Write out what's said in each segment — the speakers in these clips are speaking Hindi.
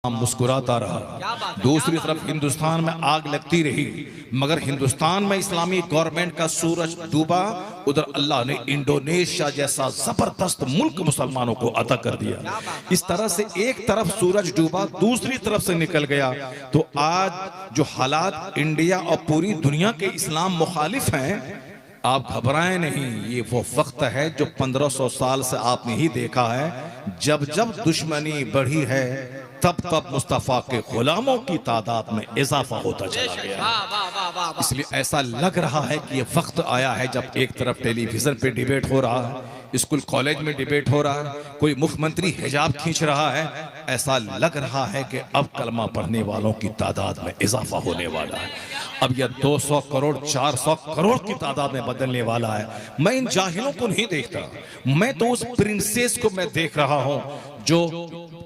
मुस्कुराता रहा। दूसरी तरफ हिंदुस्तान में आग लगती रही, मगर हिंदुस्तान में इस्लामी गवर्नमेंट का सूरज डूबा, उधर अल्लाह ने इंडोनेशिया जैसा जबरदस्त मुल्क मुसलमानों को अता कर दिया। इस तरह से एक तरफ सूरज डूबा, दूसरी तरफ से निकल गया। तो आज जो हालात इंडिया और पूरी दुनिया के इस्लाम मुखालिफ हैं, आप घबराएं नहीं। ये वो वक्त है जो 1500 साल से आपने ही देखा है। जब जब दुश्मनी बढ़ी है, तब तब मुस्तफा के गुलामों की तादाद में इजाफा होता चला गया। इसलिए ऐसा लग रहा है कि ये वक्त आया है जब एक तरफ टेलीविजन पे डिबेट हो रहा है, स्कूल कॉलेज में डिबेट हो रहा है, कोई मुख्यमंत्री हिजाब खींच रहा है, ऐसा लग रहा है कि अब कलमा पढ़ने वालों की तादाद में इजाफा होने वाला है। अब यह 200 करोड़ 400 करोड़ की तादाद में बदलने वाला है। मैं इन जाहिलों को नहीं देखता, मैं तो उस प्रिंसेस को मैं देख रहा हूं जो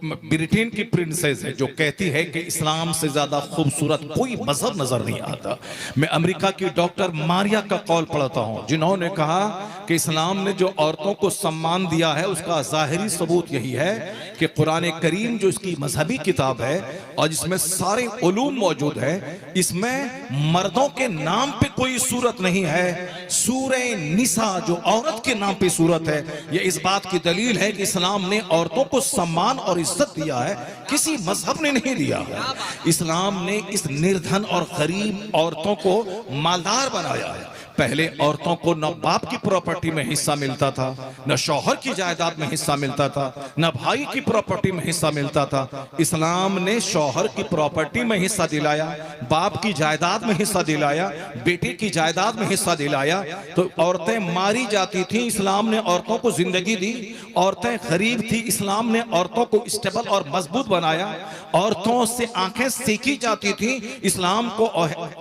ब्रिटेन की प्रिंसेस है, जो कहती है कि इस्लाम से ज्यादा खूबसूरत कोई मजहब नजर नहीं आता। मैं अमेरिका की डॉक्टर मारिया का कॉल पढ़ता हूं, जिन्होंने कहा कि इस्लाम ने जो औरतों को सम्मान दिया है उसका जाहिरी सबूत यही है कि कुरान करीम जो इसकी मजहबी किताब है और जिसमें सारे उलूम मौजूद है, इसमें मर्दों के नाम पे कोई सूरत नहीं है। सूरे निसा जो औरत के नाम पे सूरत है, यह इस बात की दलील है कि इस्लाम ने औरतों को सम्मान और इज्जत दिया है, किसी मजहब ने नहीं दिया है। इस्लाम ने इस निर्धन और गरीब औरतों को मालदार बनाया है। पहले औरतों को न बाप की प्रॉपर्टी में हिस्सा मिलता था, न शौहर की जायदाद में हिस्सा मिलता था, न भाई की प्रॉपर्टी में हिस्सा मिलता था। इस्लाम ने शौहर की प्रॉपर्टी में हिस्सा दिलाया, बाप की जायदाद में हिस्सा दिलाया, बेटी की जायदाद में हिस्सा दिलाया। तो औरतें मारी जाती थी, इस्लाम ने औरतों को जिंदगी दी। औरतें गरीब थी, इस्लाम ने औरतों को स्टेबल और मजबूत बनाया। औरतों से आंखें सेकी जाती थी, इस्लाम को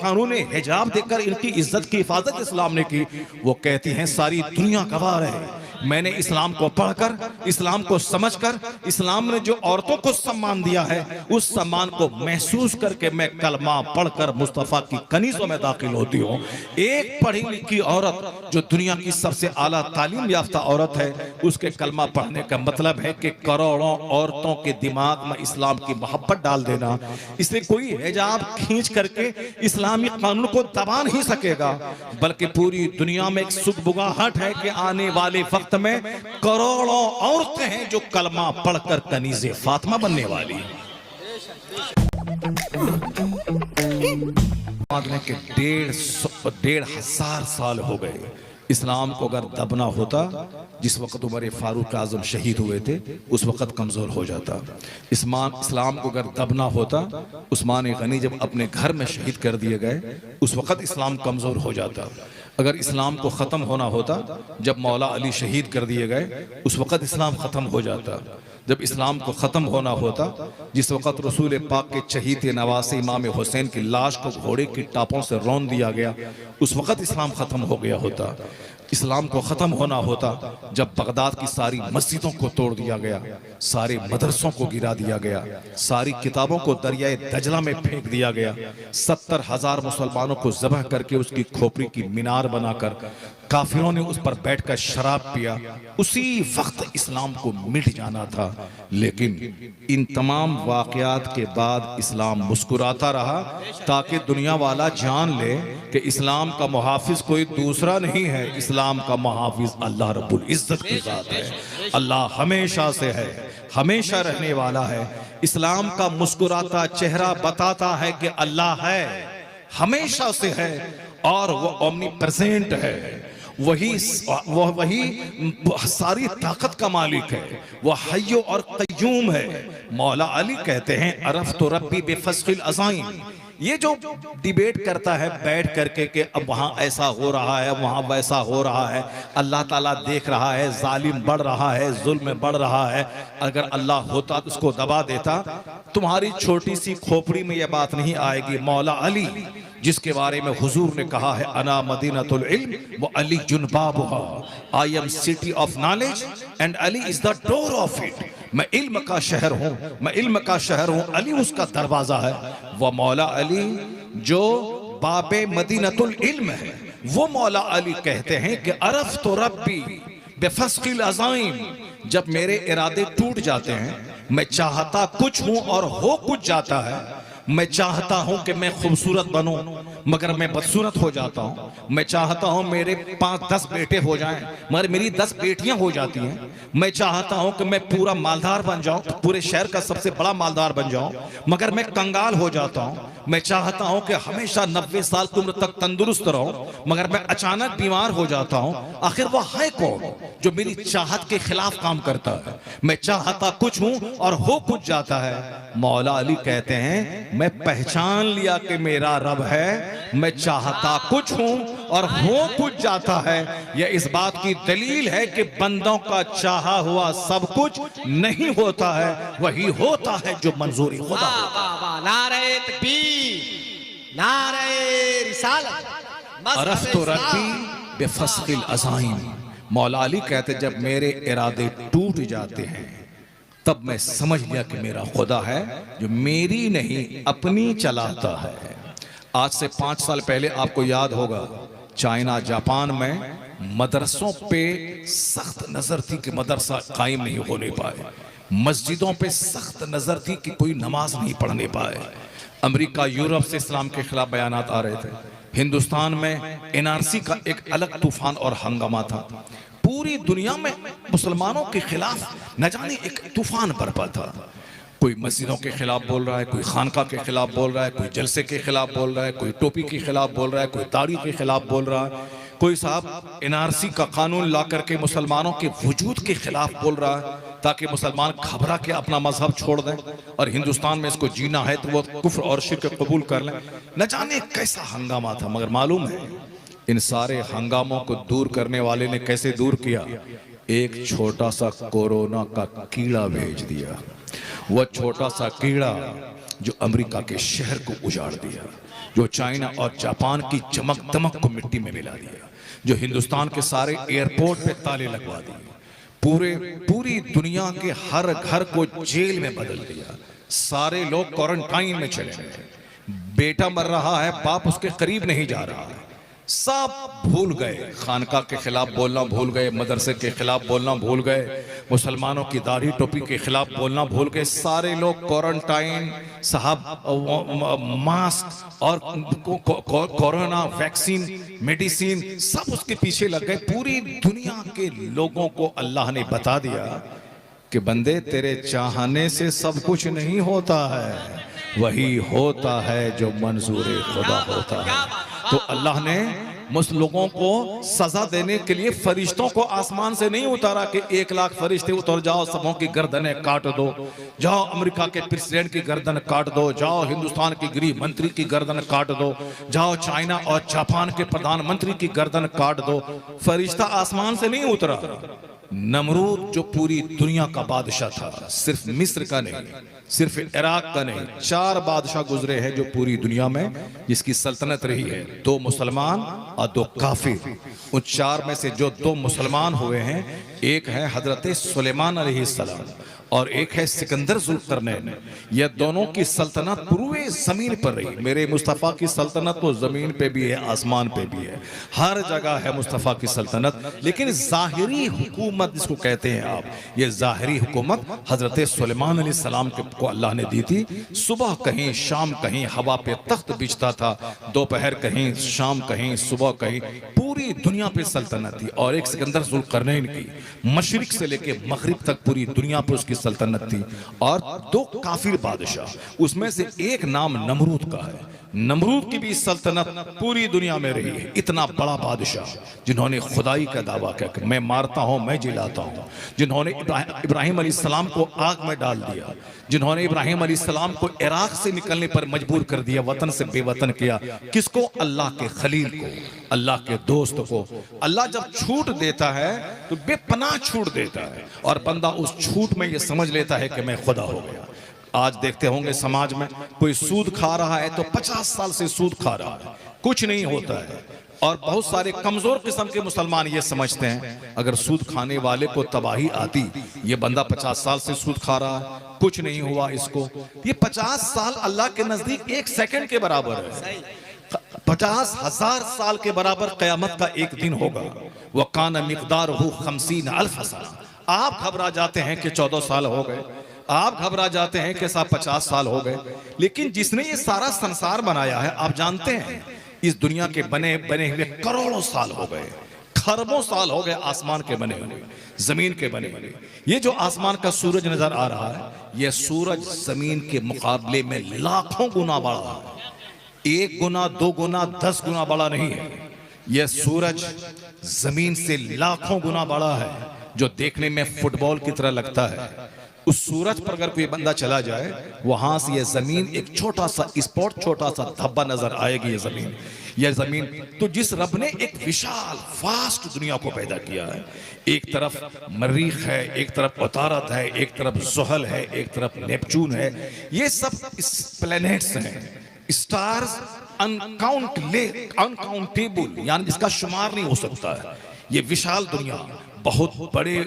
कानून हिजाब देकर इनकी इज्जत की हिफाजत इस्लाम ने की। वो कहती हैं सारी दुनिया गवाह है, मैंने इस्लाम को पढ़कर, इस्लाम को समझकर, इस्लाम ने जो औरतों को सम्मान दिया है उस सम्मान को महसूस करके मैं कलमा पढ़कर मुस्तफा की कनीज़ों में दाखिल होती हूँ। एक पढ़ी लिखी औरत जो दुनिया की सबसे आला तालीम याफ्ता औरत है, उसके कलमा पढ़ने का मतलब है कि करोड़ों औरतों के दिमाग में इस्लाम की मोहब्बत डाल देना। इसलिए कोई हिजाब खींच करके इस्लामी कानून को दबा नहीं सकेगा, बल्कि पूरी दुनिया में एक सुगबुगाहट है कि आने वाले वक्त में करोड़ों औरतें हैं जो कलमा पढ़कर कनीज़े फातिमा बनने वाली। डेढ़ हजार साल हो गए। इस्लाम को अगर दबना होता, जिस वक्त उमर फारूक आजम शहीद हुए थे उस वक्त कमजोर हो जाता। इस्लाम को अगर दबना होता, उस्मान गनी जब अपने घर में शहीद कर दिए गए उस वक्त इस्लाम कमजोर हो जाता। अगर इस्लाम को ख़त्म होना होता, जब मौला अली शहीद कर दिए गए उस वक़्त इस्लाम ख़त्म हो जाता। जब इस्लाम को ख़त्म होना होता, जिस वक़्त रसूल पाक के चहीते नवासे इमाम हुसैन की लाश को घोड़े की टापों से रौंद दिया गया, उस वक़्त इस्लाम ख़त्म हो गया होता। इस्लाम को ख़त्म होना होता जब बगदाद की सारी मस्जिदों को तोड़ दिया गया, सारे मदरसों को गिरा दिया गया, सारी किताबों को दरियाए दजला में फेंक दिया गया, 70,000 मुसलमानों को ज़बह करके उसकी खोपड़ी की मीनार बनाकर काफिरों ने उस पर बैठकर शराब पिया। उसी वक्त इस्लाम को मिट जाना था। लेकिन इन तमाम वाक़यात के बाद इस्लाम मुस्कुराता रहा ताकि दुनिया वाला जान ले कि इस्लाम का मुहाफिज कोई दूसरा नहीं है, इस्लाम का मुहाफिज अल्लाह रब्बुल इज्जत की ज़ात है। अल्लाह हमेशा से है, हमेशा रहने वाला है। इस्लाम का मुस्कुराता चेहरा बताता है कि अल्लाह है, हमेशा से है और वो ओमनी प्रेजेंट है। वही सारी ताकत का मालिक है, वह हय्यो और कय्यूम है। मौला अली कहते हैं अरफ तो रब्बी बेफस्किल अज़ाइम। ये जो डिबेट करता है बैठ करके कि अब वहाँ ऐसा हो रहा है, वहाँ वैसा हो रहा है, अल्लाह ताला देख रहा है, जालिम बढ़ रहा है, जुल्म बढ़ रहा है, अगर अल्लाह होता तो उसको दबा देता। तुम्हारी छोटी सी खोपड़ी में यह बात नहीं आएगी। मौला अली जिसके बारे में हुजूर ने कहा है अना मदीनतुल इल्म व अली जुनबाबुहा, I am city of knowledge and Ali is the door of it. मैं इल्म का शहर हूँ, मैं इल्म का शहर हूँ, अली उसका दरवाजा है। वह मौला अली जो बाबे मदीनतुल इल्म है, वो मौला अली कहते हैं कि अरफ तो रब्बी बेफस्किल अज़ाइम, जब मेरे इरादे टूट जाते हैं, मैं चाहता कुछ हूं और हो कुछ जाता है। मैं चाहता हूं कि मैं खूबसूरत बनूं मगर मैं बदसूरत हो जाता हूं। मैं चाहता हूं मेरे 5-10 बेटे हो जाएं मगर मेरी 10 बेटियां हो जाती हैं। मैं चाहता हूं कि मैं पूरा मालदार बन जाऊं, पूरे शहर का सबसे बड़ा मालदार बन जाऊं मगर मैं कंगाल हो जाता हूं। मैं चाहता हूं कि हमेशा 90 साल की उम्र तक तंदुरुस्त रहूं मगर मैं अचानक बीमार हो जाता हूं। आखिर वो है कौन जो मेरी चाहत के खिलाफ काम करता है? मैं चाहता कुछ हूं और हो कुछ जाता है। मौला अली कहते हैं मैं पहचान लिया कि मेरा रब है। मैं चाहता कुछ हूं और हो कुछ जाता है। यह इस बात की दलील है कि बंदों का चाहा हुआ सब कुछ नहीं होता है, वही होता है जो मंजूरी खुदा होता है। नारे तकबीर, नारे रिसालत, अरफ्तु रब्बी बिफस्खिल अज़ाइम। मौला अली कहते जब मेरे इरादे टूट जाते हैं तब मैं समझ लिया कि मेरा खुदा है जो मेरी नहीं अपनी चलाता है। आज से 5 साल पहले आपको याद होगा चाइना जापान में मदरसों पे सख्त नजर थी कि मदरसा कायम नहीं होने पाए। मस्जिदों पे सख्त नजर थी कि कोई नमाज नहीं पढ़ने पाए। अमेरिका यूरोप से इस्लाम के खिलाफ बयानात आ रहे थे। हिंदुस्तान में एनआरसी का एक अलग तूफान और हंगामा था। पूरी दुनिया में मुसलमानों के खिलाफ न जाने एक तूफान बरपा था। कोई मस्जिदों के खिलाफ बोल रहा है, कोई खानका के खिलाफ बोल रहा है, कोई जलसे के खिलाफ बोल रहा है, कोई टोपी के खिलाफ बोल रहा है, कोई दाढ़ी के खिलाफ बोल रहा है, कोई साहब एनआरसी का कानून ला करके मुसलमानों के वजूद के खिलाफ बोल रहा है ताकि मुसलमान घबरा के अपना मजहब छोड़ दें और हिंदुस्तान में इसको जीना है तो वो कुफ्र और शिर्क कबूल कर लें। न जाने कैसा हंगामा था। मगर मालूम है इन सारे हंगामों को दूर करने वाले ने कैसे दूर किया? एक छोटा सा कोरोना का कीड़ा भेज दिया। वह छोटा सा कीड़ा जो अमेरिका के शहर को उजाड़ दिया, जो चाइना और जापान की चमक दमक को मिट्टी में मिला दिया, जो हिंदुस्तान के सारे एयरपोर्ट पे ताले लगवा दिए, पूरी दुनिया के हर घर को जेल में बदल दिया। सारे लोग क्वारंटाइन में चले गए। बेटा मर रहा है, बाप उसके करीब नहीं जा रहा है। सब भूल गए, खानका के खिलाफ बोलना भूल गए, मदरसे के खिलाफ बोलना भूल गए, मुसलमानों की दाढ़ी टोपी के खिलाफ बोलना भूल गए। सारे लोग क्वारंटाइन साहब, मास्क और कोरोना वैक्सीन, मेडिसिन सब उसके पीछे लग गए। पूरी दुनिया के लोगों को अल्लाह ने बता दिया कि बंदे तेरे चाहने से सब कुछ नहीं होता है, वही होता है जो मंजूर खुदा होता है। तो अल्लाह ने मुझ लोगों को सजा देने के लिए फरिश्तों को आसमान से नहीं उतारा कि 1 लाख फरिश्ते उतर जाओ, सबों की गर्दनें काट दो, जाओ अमेरिका के प्रेसिडेंट की गर्दन काट दो, जाओ हिंदुस्तान की गृह मंत्री की गर्दन काट दो, जाओ चाइना और जापान के प्रधानमंत्री की गर्दन काट दो। फरिश्ता आसमान से नहीं उतरा। नमरूद जो पूरी दुनिया का बादशाह था, सिर्फ मिस्र का नहीं, सिर्फ इराक का नहीं, 4 बादशाह गुजरे हैं जो पूरी दुनिया में जिसकी सल्तनत रही है। 2 मुसलमान और 2 काफिर। उन 4 में से जो 2 मुसलमान हुए हैं, एक है हजरत सुलेमान अलैहिस्सलाम और एक है सिकंदर जुल्करनैन। यह दोनों की सल्तनत पूरे जमीन पर रही। मेरे मुस्तफ़ा की सल्तनत तो जमीन पे भी है, आसमान पे भी है, हर जगह है मुस्तफ़ा की सल्तनत। लेकिन जाहिरी हुकूमत जिसको कहते हैं आप, ये जाहिरी हुकूमत हजरत सुलेमान अलैहिस्सलाम को अल्लाह ने दी थी। सुबह कहीं, शाम कहीं हवा पे तख्त बिछता था, दोपहर कहीं, शाम कहीं, सुबह कहीं, पूरी दुनिया पे सल्तनत थी। और एक सिकंदर जुल्करनैन की मशरिक से लेके मगरिब तक पूरी दुनिया पे उसकी सल्तनत थी। और 2 काफिर बादशाह, उसमें से एक नाम नमरूद का है। नमरूद की भी सल्तनत पूरी दुनिया में रही है। इतना बड़ा बादशाह जिन्होंने खुदाई का दावा किया कि मैं मारता हूं, मैं जिलाता हूं, जिन्होंने इब्राहिम अलैहिस्सलाम को आग में डाल दिया, जिन्होंने इब्राहिम अलैहिस्सलाम को इराक से निकलने पर मजबूर कर दिया, वतन से बेवतन किया। किसको? अल्लाह के खलील को, अल्लाह के दोस्त को। अल्लाह जब छूट देता है तो बेपनाह छूट देता है और बंदा उस छूट में ये समझ लेता है कि मैं खुदा हो गया। आज देखते होंगे समाज में कोई सूद खा रहा है तो 50 साल से सूद खा रहा है, कुछ नहीं होता है। और बहुत सारे कमजोर किस्म के मुसलमान ये समझते हैं अगर सूद खाने वाले को तबाही आती, ये बंदा 50 साल से सूद खा रहा है, कुछ नहीं हुआ इसको। ये 50 साल अल्लाह के नजदीक 1 सेकंड के बराबर है। 50,000 साल के बराबर क़यामत का एक दिन होगा। वकान मिक़दारुहु 50,000 साल। आप घबरा जाते हैं कि 14 साल हो गए, आप घबरा जाते हैं कि साहब 50 साल हो गए, लेकिन जिसने ये सारा संसार बनाया है, आप जानते हैं इस दुनिया के बने हुए करोड़ों साल हो गए, खरबों साल हो गए आसमान के बने हुए, जमीन के बने हुए। ये जो आसमान का सूरज नजर आ रहा है, यह सूरज जमीन के मुकाबले में लाखों गुना बड़ा है, 1 गुना 2 गुना 10 गुना बड़ा नहीं है। यह सूरज जमीन से लाखों गुना बड़ा है, जो देखने में फुटबॉल की तरह लगता है। उस सूरज पर अगर कोई बंदा चला जाए, वहां से यह जमीन एक छोटा सा स्पॉट, छोटा सा धब्बा नजर आएगी। यह जमीन तो जिस रब ने एक विशाल वास्ट दुनिया को पैदा किया है, एक तरफ मरीख है, एक तरफ उतारत है, एक तरफ ज़ुहल है, एक तरफ नेपच्यून है, ये सब इस प्लैनेट्स हैं, स्टार्स अनकाउंटेबल, यानी जिसका शुमार नहीं हो सकता है। ये विशाल दुनिया, बहुत बड़े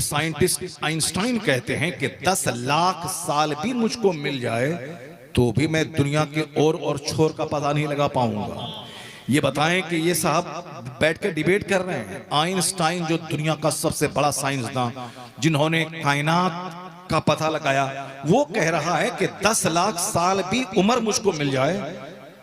साइंटिस्ट आइंस्टाइन कहते हैं कि 10 लाख साल भी मुझको मिल जाए तो भी मैं दुनिया के और छोर का पता नहीं लगा पाऊंगा। ये बताएं कि ये साहब बैठ कर डिबेट कर रहे हैं। आइंस्टाइन जो दुनिया का सबसे बड़ा साइंसदान, जिन्होंने कायनात का पता लगाया, वो कह रहा है कि 10 लाख साल भी उम्र मुझको मिल जाए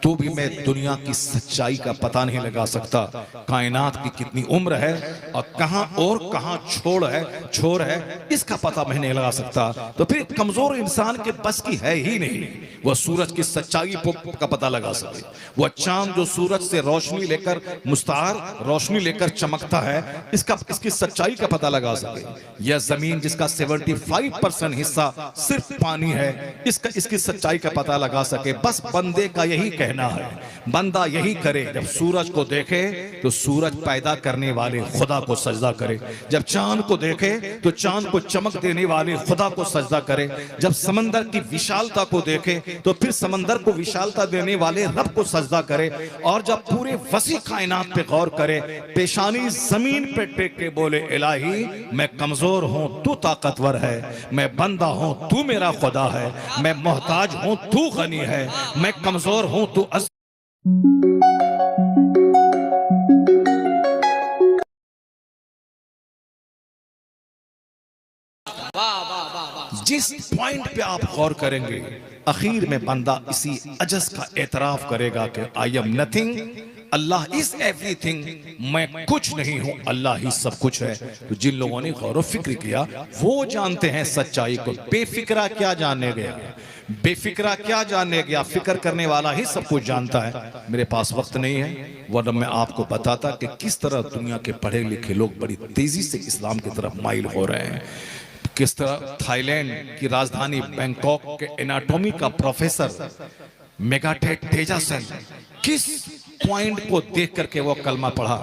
तो भी मैं दुनिया की सच्चाई का पता नहीं लगा सकता। कायनात की कितनी उम्र है और कहां छोर है इसका पता मैं नहीं लगा सकता। तो फिर कमजोर इंसान के बस की है ही नहीं वह सूरज की सच्चाई का पता लगा सके। वह चांद जो सूरज से रोशनी लेकर मुस्तार रोशनी लेकर चमकता है, इसकी सच्चाई का पता लगा सके। यह जमीन जिसका 75% हिस्सा सिर्फ पानी है, इसकी सच्चाई का पता लगा सके। बस बंदे का यही कहना है, बंदा यही करे, जब सूरज को देखे तो सूरज पैदा करने वाले खुदा को सजदा करे, जब चांद को देखे तो चांद को चमक देने वाले खुदा को सजदा करे, जब समंदर की विशालता को देखे तो फिर समंदर को विशालता देने वाले रब को सजदा करे, और जब पूरे वसी कायनात पे गौर करे, पेशानी जमीन पे टेक के बोले, इलाही मैं कमजोर हूं तू ताकतवर है, मैं बंदा हूं तू मेरा खुदा है, मैं मोहताज हूं तू गनी है, मैं कमजोर हूं तू जिस पॉइंट पे आप गौर करेंगे, आखिर में बंदा इसी अजज का एतराफ करेगा कि I am nothing, Allah is everything, मैं कुछ नहीं हूं, अल्लाह ही सब कुछ है। तो जिन लोगों ने गौर फिक्र किया वो जानते हैं सच्चाई को। बेफिक्रा क्या जानने गया, बेफिक्रा क्या जानने गया, फिक्र करने वाला ही सब कुछ जानता है। मेरे पास वक्त नहीं है, वरना मैं आपको बताता कि किस तरह दुनिया के पढ़े लिखे लोग बड़ी तेजी से इस्लाम की तरफ माइल हो रहे हैं। किस तरह थाईलैंड की राजधानी बैंकॉक के एनाटॉमी का प्रोफेसर मेगाटेट तेजासन किस पॉइंट को देख करके वो कलमा पढ़ा,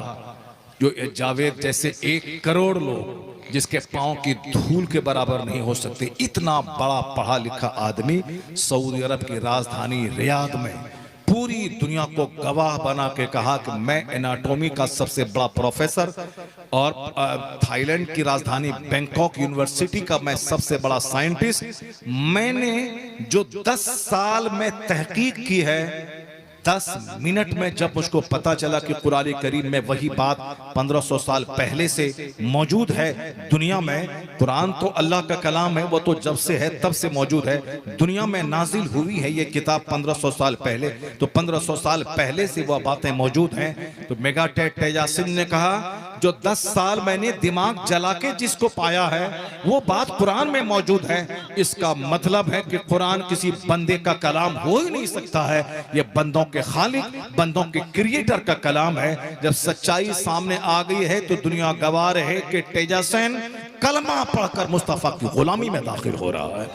जो जावेद जैसे 1 करोड़ लोग जिसके पांव की धूल के बराबर नहीं हो सकते, इतना बड़ा पढ़ा लिखा आदमी सऊदी अरब की राजधानी रियाद में पूरी दुनिया को गवाह बना के कहा कि मैं एनाटॉमी का सबसे बड़ा प्रोफेसर और थाईलैंड की राजधानी बैंकॉक यूनिवर्सिटी का मैं सबसे बड़ा साइंटिस्ट, मैंने जो 10 साल में तहकीक की है, 10 मिनट में जब मुझको पता चला कि कुरान करीम में वही बात 1500 साल पहले से मौजूद है दुनिया में। कुरान तो अल्लाह का कलाम है, वो तो जब से है तब से मौजूद है, दुनिया में नाजिल हुई है ये किताब 1500 साल पहले, तो 1500 साल पहले से वह बातें मौजूद हैं। तो मेगाटेट तेजासन ने कहा जो 10 साल मैंने दिमाग जला के जिसको पाया है वो बात कुरान में मौजूद है। इसका मतलब है कि कुरान किसी बंदे का कलाम हो ही नहीं सकता है, ये बंदों के खालिक, बंदों के क्रिएटर का कलाम है। जब सच्चाई सामने आ गई है तो दुनिया गवाह है कि तेजासन कलमा पढ़कर मुस्तफा की गुलामी में दाखिल हो रहा है।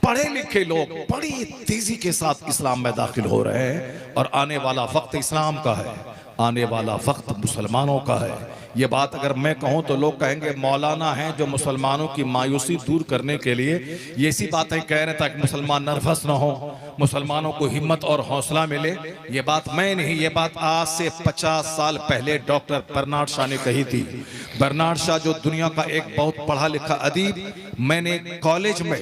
पढ़े लिखे लोग बड़ी तेजी के साथ इस्लाम में दाखिल हो रहे हैं, और आने वाला वक्त इस्लाम का है, आने वाला वक्त मुसलमानों का है। ये बात अगर मैं कहूं तो लोग कहेंगे मौलाना हैं जो मुसलमानों की मायूसी दूर करने के लिए ये ऐसी बातें कह रहे हैं ताकि मुसलमान नर्वस ना हो, मुसलमानों को हिम्मत और हौसला मिले। ये बात मैं नहीं, ये बात आज से 50 साल पहले डॉक्टर बर्नार्ड शॉ ने कही थी। बर्नार्ड शॉ जो दुनिया का एक बहुत पढ़ा लिखा अदीब, मैंने कॉलेज में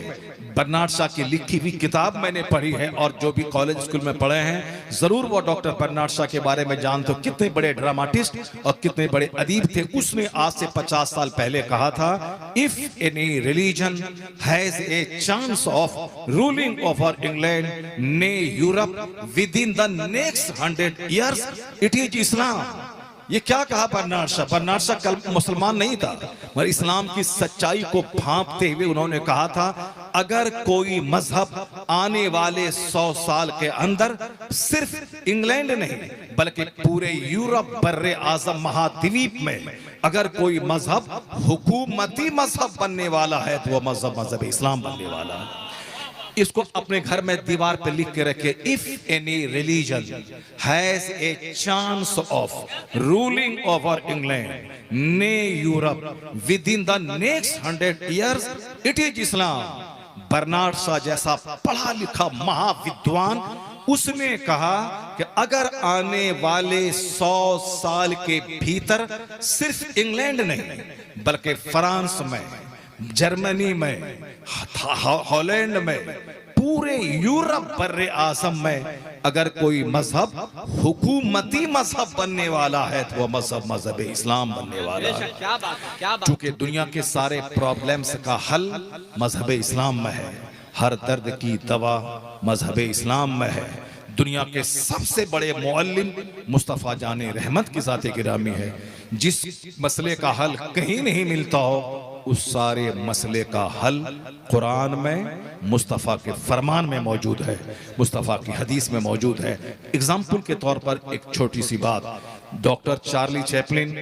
बर्नार्ड शॉ की लिखी हुई किताब मैंने पढ़ी है, और जो भी कॉलेज स्कूल में पढ़े हैं जरूर वो डॉक्टर बर्नार्ड शॉ के बारे में जानते हो। कितने बड़े ड्रामाटिस्ट और कितने बड़े अदीब थे। उसने आज से 50 साल पहले कहा था, if any religion has a chance of ruling over England and Europe within the next 100 years it is Islam. ये क्या कहा बर्नार्ड शॉ? बर्नार्ड शॉ कल मुसलमान नहीं था, मगर इस्लाम की सच्चाई को भांपते हुए उन्होंने कहा था, अगर कोई मजहब आने वाले 100 साल के अंदर सिर्फ इंग्लैंड नहीं बल्कि पूरे यूरोप बर्रे आजम महाद्वीप में अगर कोई मजहब हुकूमती मजहब बनने वाला है तो वह मजहब इस्लाम बनने वाला है। इसको अपने घर में दीवार पे लिख के रखे, if any religion has a chance of ruling over England and Europe within the next 100 years it is Islam. Bernard Shaw जैसा पढ़ा लिखा महाविद्वान, उसने कहा कि अगर आने वाले 100 साल के भीतर सिर्फ इंग्लैंड नहीं बल्कि फ्रांस में, जर्मनी में, हॉलैंड में, पूरे यूरोप बर्रे आजम में अगर कोई मजहब हुकूमती मजहब बनने वाला है तो वह मजहब इस्लाम बनने वाला है। क्या बात है, क्या बात। चूंकि दुनिया के सारे प्रॉब्लम्स का हल मजहब इस्लाम में है, हर दर्द की दवा मजहब इस्लाम में है। दुनिया के सबसे बड़े मुअल्लिम मुस्तफ़ा जाने रहमत की ज़ात गिरामी है। जिस मसले का हल कहीं नहीं मिलता हो, उस सारे मसले का हल कुरान में मुस्तफ़ा के फरमान में मौजूद है, मुस्तफ़ा की हदीस में मौजूद है। एग्जाम्पल के तौर पर एक छोटी सी बात, डॉक्टर चार्ली चैपलिन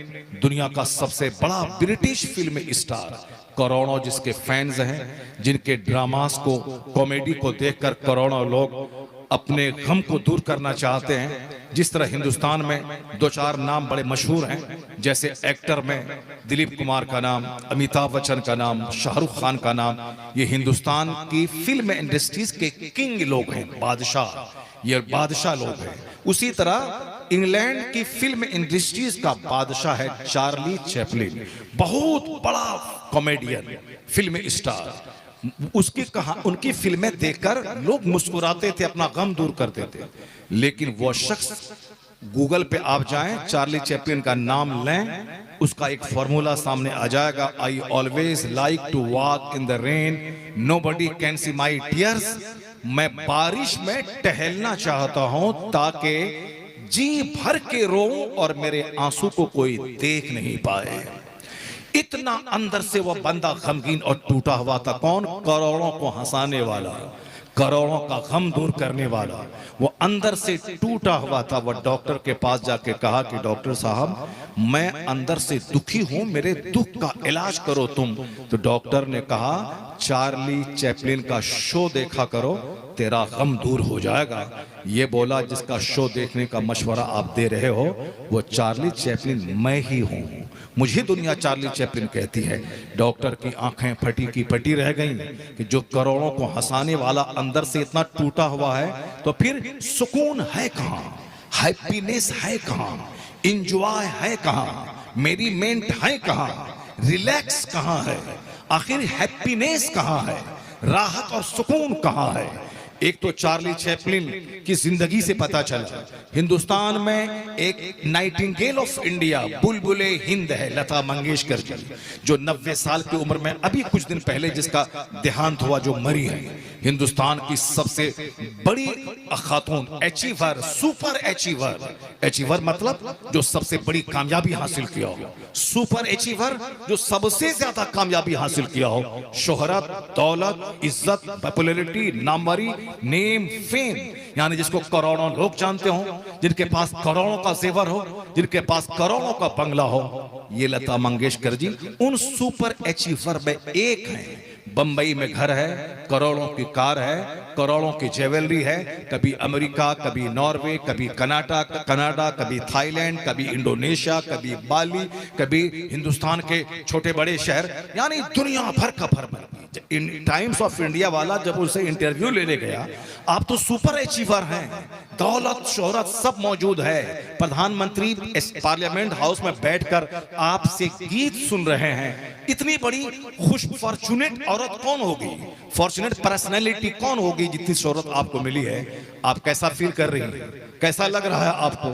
दुनिया का सबसे बड़ा ब्रिटिश फिल्म स्टार, करोड़ों जिसके फैंस हैं, जिनके ड्रामास को, कॉमेडी को देखकर करोड़ों लोग अपने गम को दूर करना चाहते हैं। जिस तरह हिंदुस्तान में 2-4 नाम बड़े मशहूर हैं, जैसे एक्टर में दिलीप कुमार का नाम, अमिताभ बच्चन का नाम, शाहरुख खान का नाम, ये हिंदुस्तान की फिल्म इंडस्ट्रीज के किंग लोग हैं, बादशाह, ये बादशाह लोग हैं। उसी तरह इंग्लैंड की फिल्म इंडस्ट्रीज का बादशाह है चार्ली चैपलिन, बहुत बड़ा कॉमेडियन, फिल्म स्टार। उसकी उनकी फिल्में देखकर लोग मुस्कुराते थे, अपना गम दूर करते थे। लेकिन वो शख्स, गूगल पे आप जाएं, चार्ली चैपलिन का नाम लें, उसका एक फॉर्मूला सामने आ जाएगा, I always like to walk in the rain, nobody can see my tears. मैं बारिश में टहलना चाहता हूं ताकि जी भर के रोऊं और मेरे आंसू को कोई देख नहीं पाए। इतना अंदर से वह बंदा गमगीन और टूटा हुआ था। कौन? करोड़ों को हंसाने वाला, करोड़ों का गम दूर करने वाला, वो अंदर से टूटा हुआ था। वह डॉक्टर के पास जाके कहा कि डॉक्टर साहब, मैं अंदर से दुखी हूं, मेरे दुख का इलाज करो तुम। तो डॉक्टर ने कहा, चार्ली चैपलिन का शो देखा करो, तेरा गम दूर हो जाएगा। ये बोला, जिसका शो देखने का मशवरा आप दे रहे हो वो चार्ली चैपलिन मैं ही हूं, मुझे दुनिया चार्ली चैपलिन कहती है। डॉक्टर की आंखें फटी की फटी रह गईं कि जो करोड़ों को हंसाने वाला अंदर से इतना टूटा हुआ है, तो फिर सुकून है कहां, हैप्पीनेस है कहां, इंजॉय है कहां, मेरीमेंट है कहां, रिलैक्स कहां है, आखिर हैप्पीनेस कहां है, राहत और सुकून कहां है। एक तो चार्ली चैपलिन की जिंदगी से पता चला। हिंदुस्तान में एक नाइटिंगेल ऑफ इंडिया, बुलबुले हिंद है, लता मंगेशकर जी, जो 90 साल की उम्र में अभी कुछ दिन पहले जिसका देहांत हुआ, जो मरी है। हिंदुस्तान की सबसे बड़ी खातून, अचीवर, सुपर अचीवर, अचीवर मतलब जो सबसे बड़ी कामयाबी हासिल किया हो, सुपर अचीवर जो सबसे ज्यादा कामयाबी हासिल किया हो, शोहरत, दौलत, इज्जत, पॉपुलैरिटी, नामवरी, नेम, फेम, यानी जिसको करोड़ों लोग जानते हो, जिनके पास करोड़ों का जेवर हो, जिनके पास करोड़ों का बंगला हो, ये लता मंगेशकर जी उन सुपर अचीवर में एक हैं। बंबई में घर है, करोड़ों की कार है, करोड़ों की ज्वेलरी है, कभी अमेरिका, कभी नॉर्वे, कभी कनाडा, कभी थाईलैंड, कभी इंडोनेशिया, कभी बाली, कभी हिंदुस्तान के छोटे बड़े शहर, यानी दुनिया भर का भ्रमण। टाइम्स ऑफ इंडिया वाला जब उनसे इंटरव्यू लेने गया, आप तो सुपर अचीवर हैं, दौलत, शोहरत सब मौजूद है। प्रधानमंत्री इस पार्लियामेंट हाउस में बैठकर आपसे गीत सुन रहे हैं। इतनी बड़ी खुश फॉर्चुनेट औरत कौन होगी, फॉर्चुनेट पर्सनैलिटी कौन होगी जितनी शोहरत आपको मिली है? आप कैसा फील कर रही हैं, कैसा लग रहा है आपको?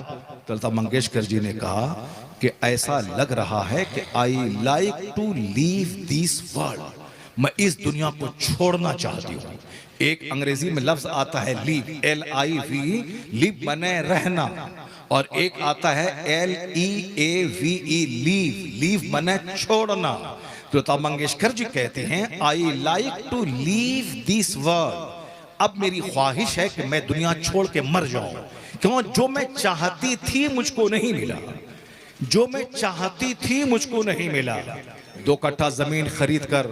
तो लता मंगेशकर जी ने कहा कि ऐसा लग रहा है कि I like to leave this world, मैं इस दुनिया को छोड़ना चाहती हूँ। एक अंग्रेजी में लफ्ज आता है लीव, LIV, लीव बने रहना, और एक आता है LEAVE, लीव बने छोड़ना। तो लता मंगेशकर जी कहते हैं I like to leave this world, अब मेरी ख्वाहिश है कि मैं दुनिया छोड़ के मर जाऊं। क्यों? जो मैं चाहती थी मुझको नहीं मिला, जो मैं चाहती थी मुझको नहीं मिला। 2 कट्ठा जमीन खरीद कर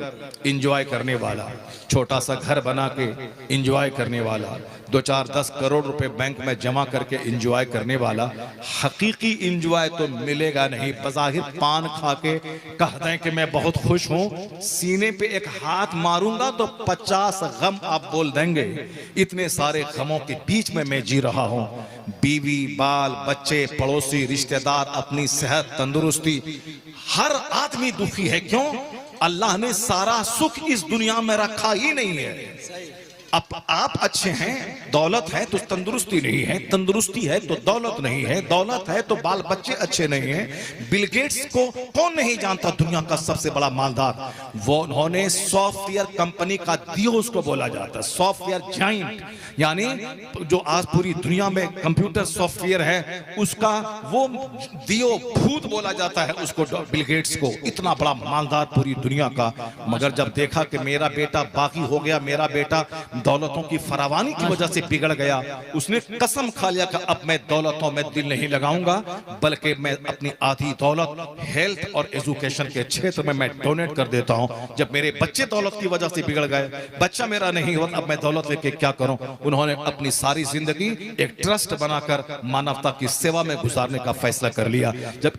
इंजॉय करने वाला, छोटा सा घर बना के इंजॉय करने वाला, 2-4-10 करोड़ रुपए बैंक में जमा करके इंजॉय करने वाला, हकीकी इंजॉय तो मिलेगा नहीं। बज़ाहिर पान खा के कह दें कि मैं बहुत खुश हूं, सीने पे एक हाथ मारूंगा तो 50 गम आप बोल देंगे। इतने सारे गमों के बीच में मैं जी रहा हूं। बीवी, बाल, बच्चे, पड़ोसी, रिश्तेदार, अपनी सेहत, तंदुरुस्ती, हर आदमी दुखी है। क्यों? अल्लाह ने सारा सुख इस दुनिया में रखा ही नहीं है। अब आप अच्छे हैं, दौलत है तो तंदुरुस्ती नहीं है, तंदुरुस्ती है तो दौलत नहीं है, दौलत है तो बाल बच्चे अच्छे नहीं हैं। बिल गेट्स को कौन नहीं जानता, दुनिया का सबसे बड़ा मालदार। वो उन्होंने सॉफ्टवेयर कंपनी का दियो उसको बोला जाता है, सॉफ्टवेयर जाइंट, यानी जो आज पूरी दुनिया में कंप्यूटर सॉफ्टवेयर है उसका वो दियो भूत बोला जाता है उसको, बिल गेट्स को। इतना बड़ा मालदार पूरी दुनिया का, मगर जब देखा कि मेरा बेटा बाकी हो गया, मेरा बेटा दौलतों की फरावानी की वजह से बिगड़ गया, उसने कसम खा लिया कि अब मैं दौलतों में दिल नहीं लगाऊंगा, बल्कि मैं अपनी आधी दौलत हेल्थ और एजुकेशन के क्षेत्र में मैं डोनेट कर देता हूं। जब मेरे बच्चे दौलत की वजह से बिगड़ गए, बच्चा मेरा नहीं हुआ, अब मैं दौलत लेके क्या करूं? उन्होंने अपनी सारी जिंदगी एक ट्रस्ट बनाकर मानवता की सेवा में गुजारने का फैसला कर लिया। जब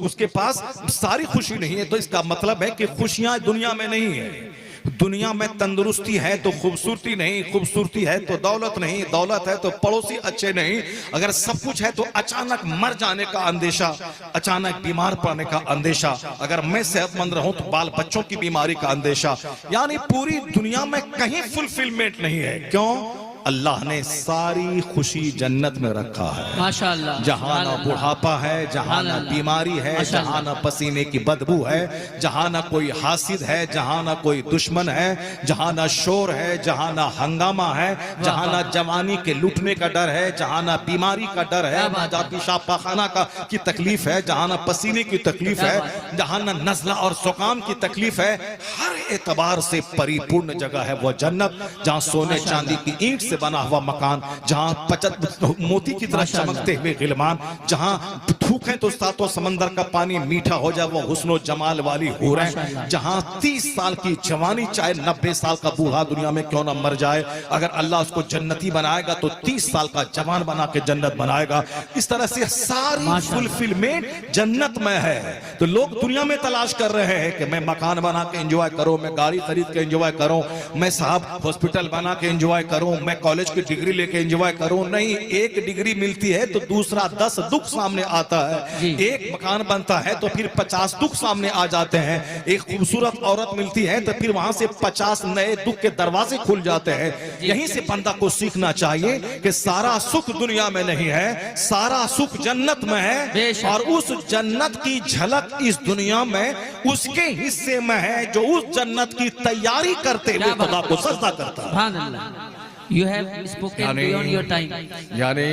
उसके पास सारी खुशी नहीं है तो इसका मतलब है कि खुशियां दुनिया में नहीं है। दुनिया में तंदुरुस्ती है तो खूबसूरती नहीं, खूबसूरती है तो दौलत नहीं, दौलत है तो पड़ोसी अच्छे नहीं। अगर सब कुछ है तो अचानक मर जाने का अंदेशा, अचानक बीमार पड़ने का अंदेशा, अगर मैं सेहतमंद रहूं तो बाल बच्चों की बीमारी का अंदेशा। यानी पूरी दुनिया में कहीं फुलफिलमेंट नहीं है। क्यों? अल्लाह ने सारी खुशी जन्नत में रखा है। माशाअल्लाह। जहां ना बुढ़ापा है, जहां ना बीमारी है, जहां ना पसीने की बदबू है, जहां ना कोई हासिद है, जहां ना कोई दुश्मन है, जहां ना शोर है, जहां ना हंगामा है, जहां ना जवानी के लूटने का डर है, जहां ना बीमारी का डर है, ना पेशाब पाखाना का की तकलीफ है, जहां ना पसीने की तकलीफ है, जहां ना नज़ला और जुकाम की तकलीफ है। हर एतबार से परिपूर्ण जगह है वो जन्नत, जहां सोने चांदी की ईंट से बना हुआ मकान, जहां मोती की तरह चमकते हुए गिलमान, जहां थूकें तो 7 समंदर का पानी मीठा हो जाए वो हुस्नो जमाल वाली हूरें, जहां 30 साल की जवानी चाहे 90 साल का बूढ़ा दुनिया में क्यों ना मर जाए, अगर अल्लाह उसको जन्नती बनाएगा तो 30 साल का जवान बना के जन्नत बनाएगा। इस तरह से सारी फुलफिलमेंट जन्नत में है। तो लोग दुनिया में तलाश कर रहे हैं कि मैं मकान बना के एंजॉय करूं, मैं गाड़ी खरीद के एंजॉय करूं, मैं साहब हॉस्पिटल बना के एंजॉय करूं, मैं कॉलेज की डिग्री लेके एंजॉय करूं। नहीं, एक डिग्री मिलती है तो दूसरा 10 दुख सामने आता है। एक मकान बनता है तो फिर 50 दुख सामने आ जाते हैं। एक खूबसूरत औरत मिलती है तो फिर वहां से 50 नए दुख के दरवाजे खुल जाते हैं। यहीं से बंदा को सीखना चाहिए कि सारा सुख दुनिया में नहीं है, सारा सुख जन्नत में है, और उस जन्नत की झलक इस दुनिया में उसके हिस्से में है जो उस जन्नत की तैयारी करते हुए खुदा को सजदा करता है। You have spoken beyond your time. यानी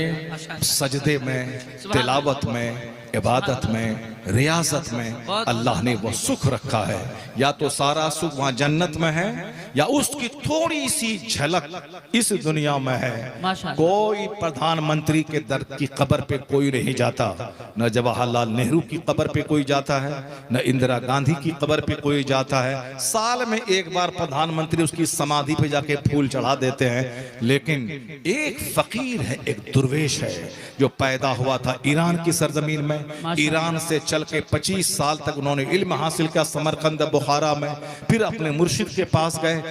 सजदे में, तिलावत में, इबादत में, रियाजत में अल्लाह ने वो सुख रखा है। या तो सारा सुख वहां जन्नत में है या उसकी थोड़ी सी झलक इस दुनिया में है। कोई प्रधानमंत्री के दर की कब्र पे कोई नहीं जाता, न जवाहरलाल नेहरू की कब्र पे कोई जाता है, न इंदिरा गांधी की कब्र पे कोई जाता है। साल में एक बार प्रधानमंत्री उसकी समाधि पे जाके फूल चढ़ा देते हैं। लेकिन एक फकीर है, एक दुर्वेश है जो पैदा हुआ था ईरान की सरजमीन में। ईरान से चल के 25 साल तक उन्होंने इल्म हासिल किया समरकंद बुखारा में, फिर अपने मुर्शिद के पास गए।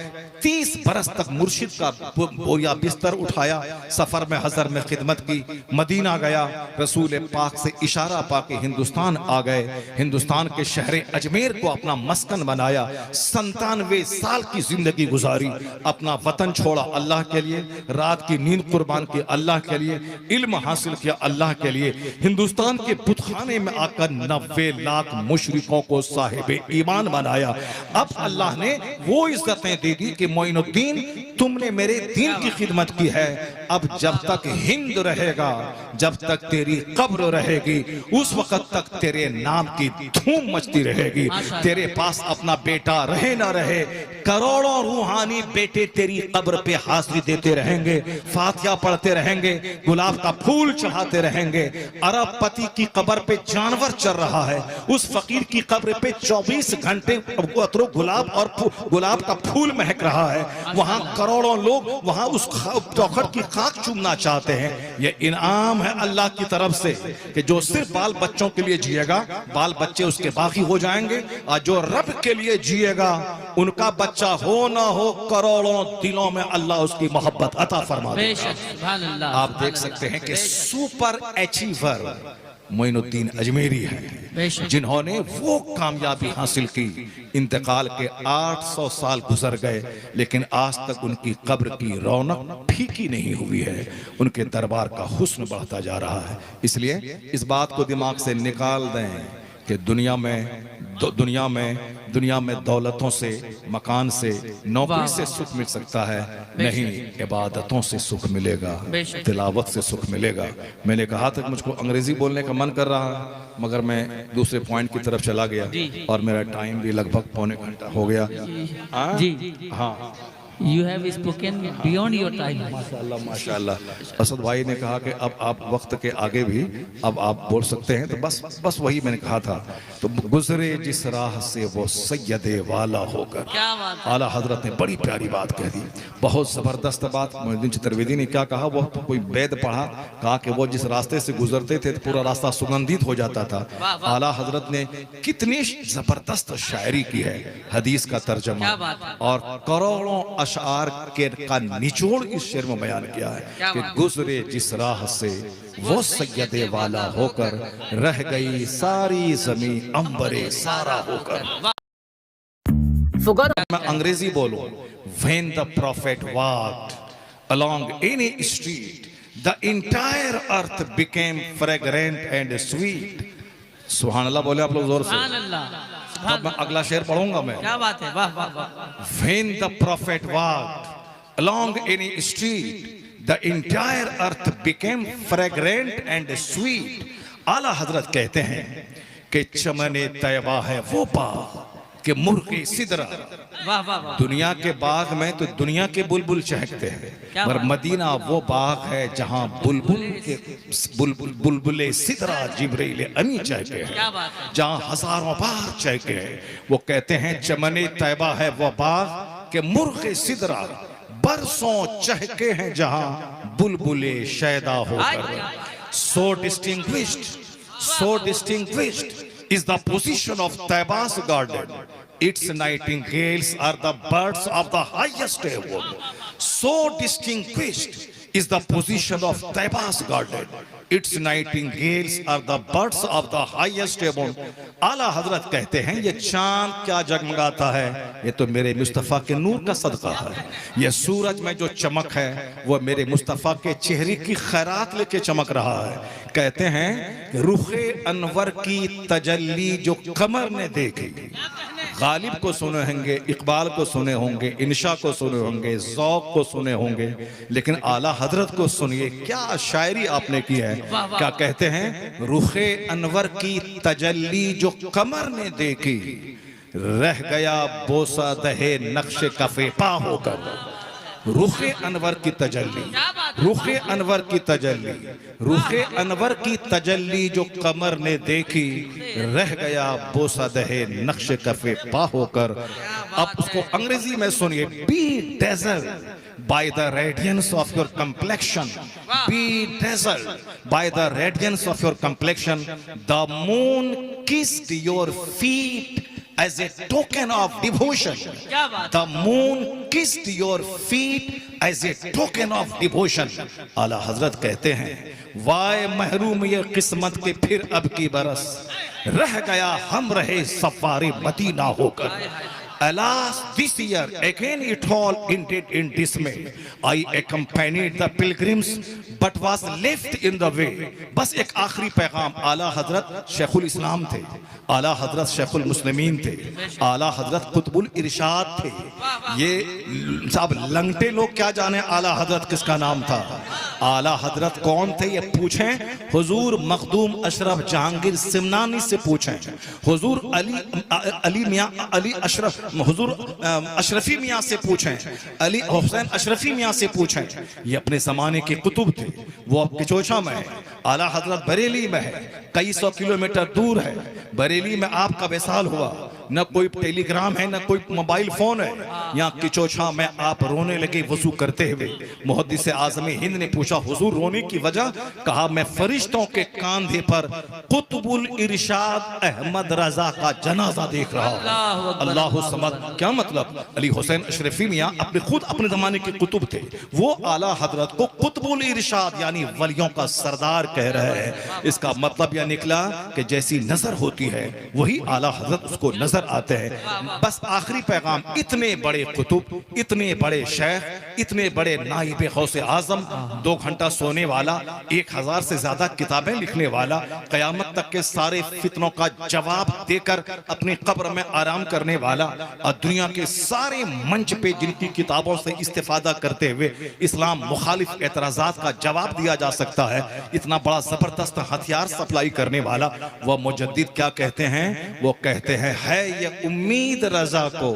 30 बरस तक मुर्शिद का बोरिया बिस्तर उठाया, सफर में हजर में खिदमत की, मदीना गया, रसूल पाक से इशारा पाके हिंदुस्तान आ गए, हिंदुस्तान के शहर अजमेर को अपना मस्कन बनाया, 97 साल की जिंदगी गुजारी, अपना वतन छोड़ा अल्लाह के लिए, रात की नींद कुर्बान की अल्लाह के लिए, इल्म हासिल किया अल्लाह के लिए, हिंदुस्तान के बुतखाने में आकर 90 लाख मुशरिकों को साहिब ईमान बनाया। अब अल्लाह ने वो इज्जतें दे दी कि मोइनुद्दीन तुमने मेरे दीन की खिदमत की है, अब जब तक हिंद रहेगा, जब तक तेरी कब्र रहेगी, उस वक्त तक तेरे नाम की धूम मचती रहेगी। तेरे पास अपना बेटा रहे ना रहे, करोड़ों रूहानी बेटे तेरी कब्र पे हाजिरी देते रहेंगे, फातिहा पढ़ते रहेंगे, गुलाब का फूल चढ़ाते रहेंगे। अरब पति की कब्र पे जानवर चल रहा है, उस फकीर की कब्र पे 24 घंटे गुलाब और गुलाब का फूल महक रहा है। वहां करोड़ों लोग वहां उस चौखट की खाक चूमना चाहते हैं। यह इनाम है अल्लाह की तरफ से कि जो सिर्फ बाल बच्चों के लिए जिएगा, बाल बच्चे उसके बाकी हो जाएंगे, और जो रब के लिए जिएगा, उनका बच्चा हो ना हो, करोड़ों दिलों में अल्लाह उसकी मोहब्बत अता फरमा देगा। आप देख सकते हैं कि सुपर अचीवर मोइनुद्दीन अजमेरी है, जिन्होंने वो कामयाबी हासिल की। इंतकाल के 800 साल गुजर गए, लेकिन आज तक उनकी कब्र की रौनक फीकी नहीं हुई है, उनके दरबार का हुस्न बढ़ता जा रहा है। इसलिए इस बात को दिमाग से निकाल दें कि दुनिया में दौलतों से, मकान से, नौकरी से सुख मिल सकता है, नहीं, इबादतों से सुख मिलेगा, तिलावत से सुख मिलेगा। मैंने कहा था कि मुझको अंग्रेजी बोलने का मन कर रहा है, मगर मैं दूसरे पॉइंट की तरफ चला गया और मेरा टाइम भी लगभग पौने घंटा हो गया। हाँ, You have spoken beyond your time. माशाल्लाह माशाल्लाह। असद भाई ने कहा कि अब आप वक्त के आगे भी अब आप बोल सकते हैं, तो बस वही मैंने कहा था। तो गुजरे जिस राह से वो सैयदे वाला होकर, क्या बात है? आला हजरत ने बड़ी प्यारी बात कह दी, बहुत जबरदस्त बात। मोइनुद्दीन चित्रवेदी ने क्या कहा, वो तो कोई वेद पढ़ा, कहा कि वो जिस रास्ते से गुजरते थे तो पूरा रास्ता सुगंधित हो जाता था। आला हजरत ने कितनी जबरदस्त शायरी की है, हदीस का तर्जमा और करोड़ों अशार के का निचोड़ इस शेर में बयान किया है कि गुजरे जिस राह से वो सैयदे वाला होकर, रह गई सारी जमीन अंबरे सारा होकर। मैं अंग्रेजी बोलूं, when the prophet walked along any street, the entire earth became fragrant and sweet. सुभान अल्लाह बोले आप लोग जोर से। अब मैं अगला शेर पढ़ूंगा मैं। क्या बात है, वाह वाह वाह। When the prophet walked along any street, the entire earth became fragrant and sweet. आला हजरत कहते हैं कि चमने तैबा है वो बाग कि मुर्गे सिदरा। वाह वाह वाह। दुनिया के बाग में तो दुनिया के बुलबुल चहकते हैं, मगर मदीना वो बाग है जहां बुलबुले सिदरा जिब्रील अमी चहके हैं, जहां हजारों बार चहके हैं। वो कहते हैं चमने तैबा है वो बाग के मुर्गे सिदरा बरसों चहके हैं जहां बुलबुले शैदा होकर। So distinguished is the position of Taiba's garden. Its nightingales are the birds of the highest heaven. So distinguished is the position of Taiba's garden. Its nightingales are the birds of the highest heaven. आला हजरत कहते हैं ये चांद क्या जगमगाता है, ये तो मेरे मुस्तफ़ा के नूर का सदका है। ये सूरज में जो चमक है वो मेरे मुस्तफ़ा के चेहरे की खैरात लेके चमक रहा है। कहते हैं रुखे अनवर की तजल्ली जो कमर ने देखी, गालिब को सुने होंगे, इकबाल को सुने होंगे, इंशा को सुने होंगे, ज़ौक़ को सुने होंगे, लेकिन आला हजरत को सुनिए क्या शायरी आपने की है। क्या कहते हैं रुखे अनवर की तजल्ली जो कमर ने देखी, रह गया बोसा दहे नक्शे कफे पा होकर। रुखे अनवर की तजल्ली, रुखे अनवर की तजल्ली, रुखे अनवर की तजल्ली जो कमर ने देखी, रह गया बोसा दहे नक्श कफे पा होकर। अब उसको अंग्रेजी में सुनिए। Be desert by the radiance of your complexion, be dazzled by the radiance of your complexion. The moon kissed your feet as a token of devotion. क्या बात The moon kissed your feet as a token of devotion. आला हजरत कहते हैं वाय महरूम ये किस्मत के फिर अब की बरस, रह गया हम रहे सफारी मदीना होकर. Alas, this year again it all ended in dismay. I accompanied the pilgrims but was left in the way. बस एक आखिरी पैगाम. आला हजरत शेखुल इस्लाम थे, आला हजरत शेखुल मुस्लिमीन थे, आला हजरत कुतुबुल इरशाद थे. ये साहब लंगटे लोग क्या जाने आला हजरत किसका नाम था. आला हजरत कौन थे ये पूछें हुजूर मखदूम अशरफ जहांगीर सिमनानी से पूछें, हुजूर अली मियां अली अशरफ हुजूर अशरफी मियां से पूछें, अली हुसैन अशरफी मियां से पूछें. ये अपने जमाने के कुतुब थे. वो अब किचोछा में है, आला हजरत बरेली में है, कई सौ किलोमीटर दूर है. बरेली में आपका विसाल हुआ, न कोई टेलीग्राम है न कोई मोबाइल फोन है. यहाँ किचोछा में आप रोने लगे वजू करते हुए. मुहद्दिस आज़म हिंद ने पूछा हुजूर रोने की वजह, कहा मैं फरिश्तों के कांधे पर कुतुबुल इरशाद अहमद रजा का जनाजा देख रहा हूं. अल्लाह समद. क्या मतलब. अली हुसैन अशरफी मियां अपने खुद अपने जमाने के कुतुब थे. वो आला हजरत को कुतुबुल इरशाद यानी वलियों का सरदार कह रहे हैं. इसका मतलब यह निकला कि जैसी नजर होती है वही आला हजरत उसको नजर आते हैं. बस आखिरी पैगाम. इतने बड़े कुतुब, इतने बड़े शेख, इतने बड़े नाइब गौसे आजम, 2 घंटा सोने वाला, 1000 से ज्यादा किताबें लिखने वाला, कयामत तक के सारे फितनों का जवाब देकर अपनी कब्र में आराम करने वाला, और दुनिया के सारे मंच पे जिनकी किताबों से इस्तेफादा करते हुए इस्लाम मुखालिफ एतराजात का जवाब दिया जा सकता है, इतना बड़ा जबरदस्त हथियार सप्लाई करने वाला, वह मुजद्दिद क्या कहते हैं. वो कहते हैं है ये उम्मीद रजा को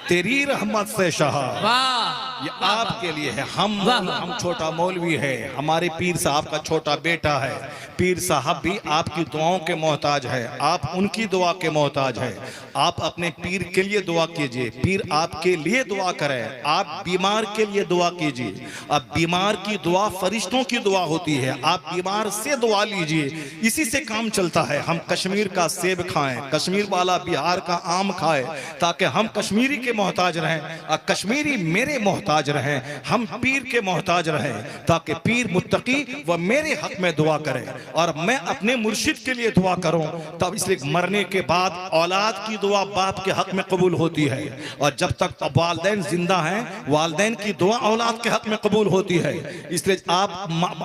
तेरी रहमत से शाह. वाह. ये आपके लिए है. हम छोटा मौलवी है, हमारे पीर साहब का छोटा बेटा है. पीर साहब भी आपकी दुआओं के मोहताज है, आप उनकी दुआ के मोहताज है. आप अपने पीर के लिए दुआ कीजिए, पीर आपके लिए दुआ करे. आप बीमार के लिए दुआ कीजिए. अब बीमार की दुआ फरिश्तों की दुआ होती है. आप बीमार से दुआ लीजिए, इसी से काम चलता है. हम कश्मीर का सेब खाएं, कश्मीर वाला बिहार का आम खाए, ताकि हम कश्मीरी के मोहताज रहें और कश्मीरी मेरे मोहताज रहें. हम पीर के मोहताज रहें ताकि पीर मुत्तकी व मेरे हक में दुआ करे और मैं अपने मुर्शिद के लिए दुआ करूं. तब इसलिए मरने के बाद औलाद की दुआ बाप के हक में कबूल होती है, और जब तक वालिदैन जिंदा हैं वालिदैन की दुआ औलाद के हक में कबूल होती है. इसलिए आप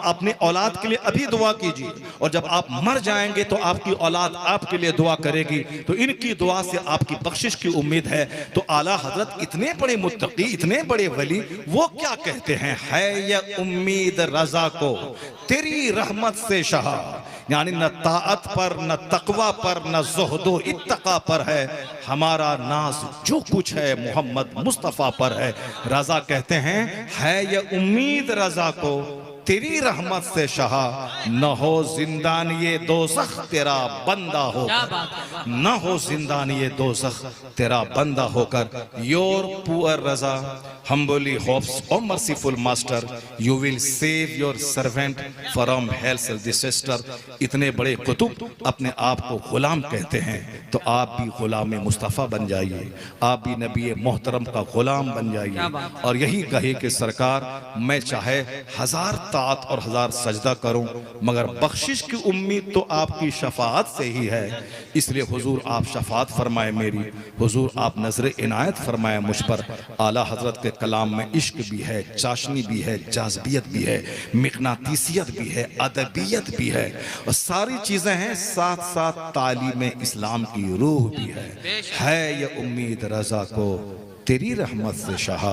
अपने औलाद के लिए अभी दुआ कीजिए, और जब आप मर जाएंगे तो आपकी औलाद आपके लिए दुआ करेगी. तो इनकी दुआ से आपकी बख्शिश की उम्मीद है. तो आला हजरत इतने बड़े मुत्तकी, इतने बड़े वली, वो क्या कहते हैं है ये उम्मीद रजा को तेरी रहमत से शाह. यानी न ताअत पर, न तकवा पर, न ज़ुहदो इत्तका पर है हमारा नाज. जो कुछ है मोहम्मद मुस्तफ़ा पर है. रजा कहते हैं है ये उम्मीद रजा को तेरी रहमत से शाह. न हो जिंदान ये दोज़ख तेरा बंदा होकर, न हो जिंदान ये दोज़ख तेरा बंदा होकर. Your poor Raza humbly hopes, O merciful master, you will save your servant from hell's disaster. इतने बड़े कुतुब अपने आप को गुलाम कहते हैं, तो आप भी गुलाम मुस्तफ़ा बन जाइए, आप भी नबी मोहतरम का गुलाम बन जाइए. और यही कहे कि सरकार मैं चाहे 1000 ताअत और 1000 सजदा करूं, मगर बख्शिश की उम्मीद तो आपकी शफाअत से ही है. इसलिए हुजूर आप शफाअत फरमाए मेरी, हुजूर आप नजर इनायत फरमाए मुझ पर. आला हजरत के कलाम में इश्क भी है, चाशनी भी है, जाज़बियत भी है, मिक़नातीसियत भी है, अदबियत भी है, और सारी चीजें हैं. साथ साथ तालीम इस्लाम की रूह भी है ये उम्मीद रजा को तेरी रहमत से शाह.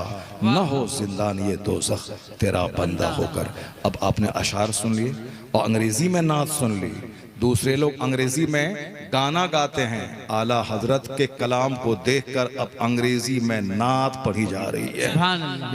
न हो जिंदान ये दोज़ख तेरा बंदा होकर. अब आपने अशार सुन लिए और अंग्रेजी में नात सुन ली. दूसरे लोग अंग्रेजी में गाना गाते हैं. आला हजरत के कलाम को देखकर अब अंग्रेजी में नात पढ़ी जा रही है.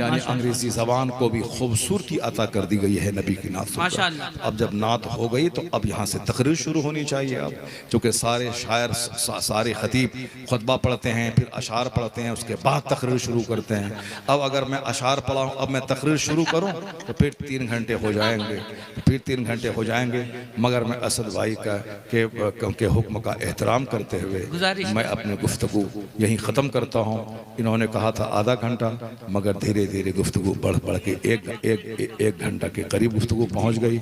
यानी अंग्रेजी जबान को भी खूबसूरती अता कर दी गई है नबी की नात सुनकर. अब जब नात हो गई तो अब यहाँ से तकरीर शुरू होनी चाहिए. अब चूँकि सारे शायर सारे खतीब खुतबा पढ़ते हैं, फिर अशार पढ़ते हैं, उसके बाद तकरीर शुरू करते हैं. अब अगर मैं अशार पढ़ाऊँ, अब मैं तकरीर शुरू करूँ तो फिर 3 घंटे हो जाएंगे, फिर 3 घंटे हो जाएंगे. मगर मैं असद भाई का के हुक्म का एहतराम करते हुए गुजारिश मैं अपनी गुफ्तगू यहीं ख़त्म करता हूँ। इन्होंने कहा था आधा घंटा, मगर धीरे धीरे गुफ्तगू बढ़ बढ़ के एक घंटा के करीब गुफ्तगू पहुँच गई।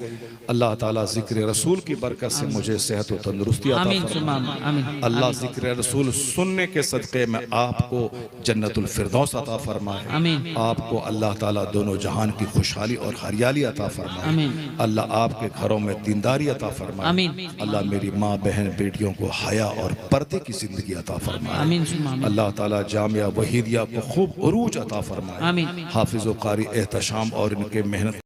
अल्लाह ताला ज़िक्र रसूल की बरकत से मुझे सेहत व तंदुरुस्ती अता आमीन फरमाए। सुमा आमीन। अल्लाह ज़िक्र रसूल सुनने के सदक़े में आपको जन्नतुल फिरदौस अता फरमाए। आमीन। आपको अल्लाह ताला दोनों जहान की खुशहाली और हरियाली अता फरमाए। आमीन। अल्लाह आपके घरों में दीनदारी अता फरमाए। आमीन। अल्लाह मेरी माँ बहन बेटियों को हया और पर्दे की ज़िंदगी अता फरमाए। आमीन सुमा आमीन। अल्लाह ताला जामिया वहीदिया को खूब उरूज अता फरमाए। आमीन। हाफिज़ व कारी एहतशाम और इनके मेहनत